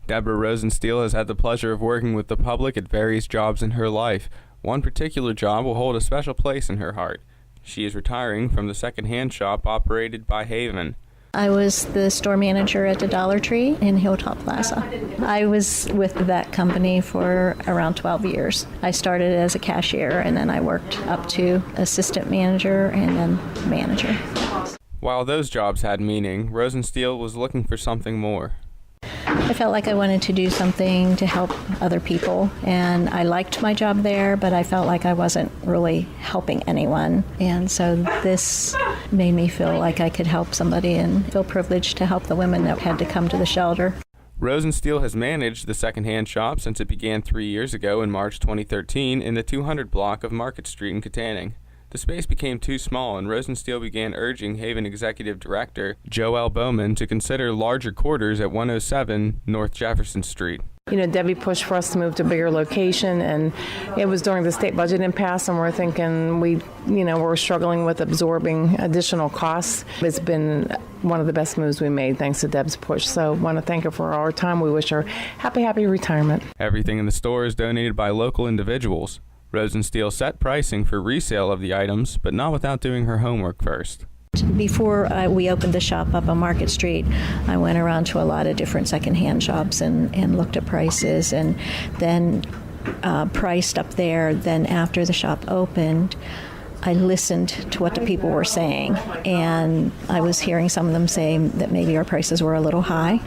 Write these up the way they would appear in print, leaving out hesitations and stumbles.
Deborah Rosensteel has had the pleasure of working with the public at various jobs in her life. One particular job will hold a special place in her heart. She is retiring from the second-hand shop operated by Haven. I was the store manager at the Dollar Tree in Hilltop Plaza. I was with that company for around 12 years. I started as a cashier, and then I worked up to assistant manager and then manager. While those jobs had meaning, Rosensteel was looking for something more. I felt like I wanted to do something to help other people, and I liked my job there, but I felt like I wasn't really helping anyone. And so this made me feel like I could help somebody and feel privileged to help the women that had to come to the shelter. Rosensteel has managed the second-hand shop since it began 3 years ago in March 2013 in the 200 block of Market Street in Katanning. The space became too small, and Rosensteel began urging Haven Executive Director Joelle Bowman to consider larger quarters at 107 North Jefferson Street. Debbie pushed for us to move to a bigger location, and it was during the state budget impasse, and we're thinking we're struggling with absorbing additional costs. It's been one of the best moves we made thanks to Deb's push. So I want to thank her for our time. We wish her happy retirement. Everything in the store is donated by local individuals. Rosensteel set pricing for resale of the items, but not without doing her homework first. Before we opened the shop up on Market Street, I went around to a lot of different secondhand shops and looked at prices, and then priced up there. Then after the shop opened, I listened to what the people were saying, and I was hearing some of them saying that maybe our prices were a little high.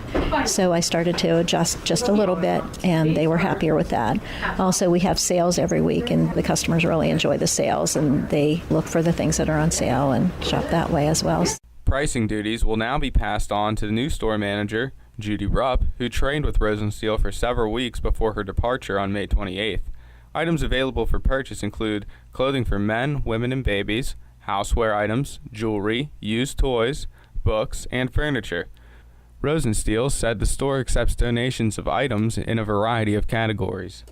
So I started to adjust just a little bit, and they were happier with that. Also, we have sales every week, and the customers really enjoy the sales, and they look for the things that are on sale and shop that way as well. Pricing duties will now be passed on to the new store manager, Judy Rupp, who trained with Rosensteel for several weeks before her departure on May 28th. Items available for purchase include clothing for men, women, and babies, houseware items, jewelry, used toys, books, and furniture. Rosensteel said the store accepts donations of items in a variety of categories.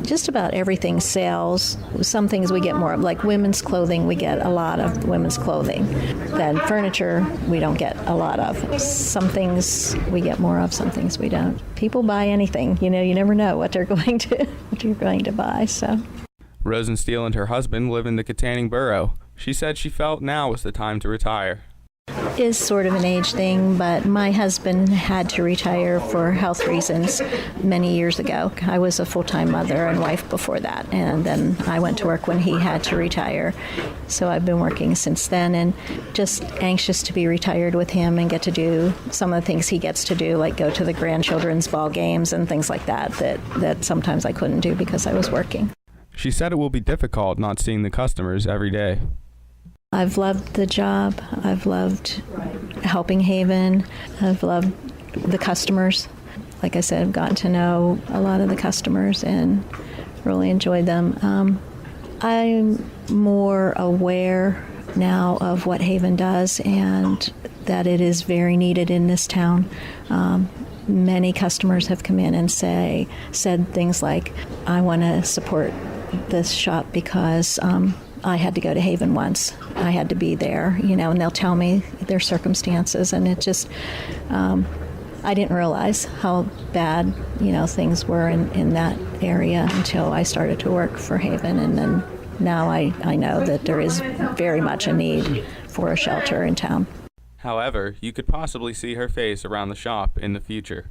Just about everything sells. Some things we get more of, like women's clothing, we get a lot of women's clothing. Then furniture, we don't get a lot of. Some things we get more of, some things we don't. People buy anything. You never know what you're going to buy. So. Rosensteel and her husband live in the Katanning Borough. She said she felt now was the time to retire. Is sort of an age thing, but my husband had to retire for health reasons many years ago. I was a full-time mother and wife before that, and then I went to work when he had to retire. So I've been working since then, and just anxious to be retired with him and get to do some of the things he gets to do, like go to the grandchildren's ball games and things like that sometimes I couldn't do because I was working. She said it will be difficult not seeing the customers every day. I've loved the job. I've loved helping Haven. I've loved the customers. Like I said, I've gotten to know a lot of the customers and really enjoyed them. I'm more aware now of what Haven does and that it is very needed in this town. Many customers have come in and said things like, I want to support this shop because I had to go to Haven once. I had to be there, and they'll tell me their circumstances, and it just, I didn't realize how bad, things were in that area until I started to work for Haven, and then now I know that there is very much a need for a shelter in town. However, you could possibly see her face around the shop in the future.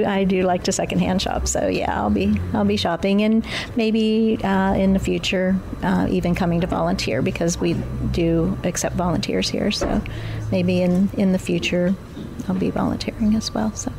I do like to secondhand shop, so yeah, I'll be shopping, and maybe in the future even coming to volunteer, because we do accept volunteers here. So maybe in the future I'll be volunteering as well. So.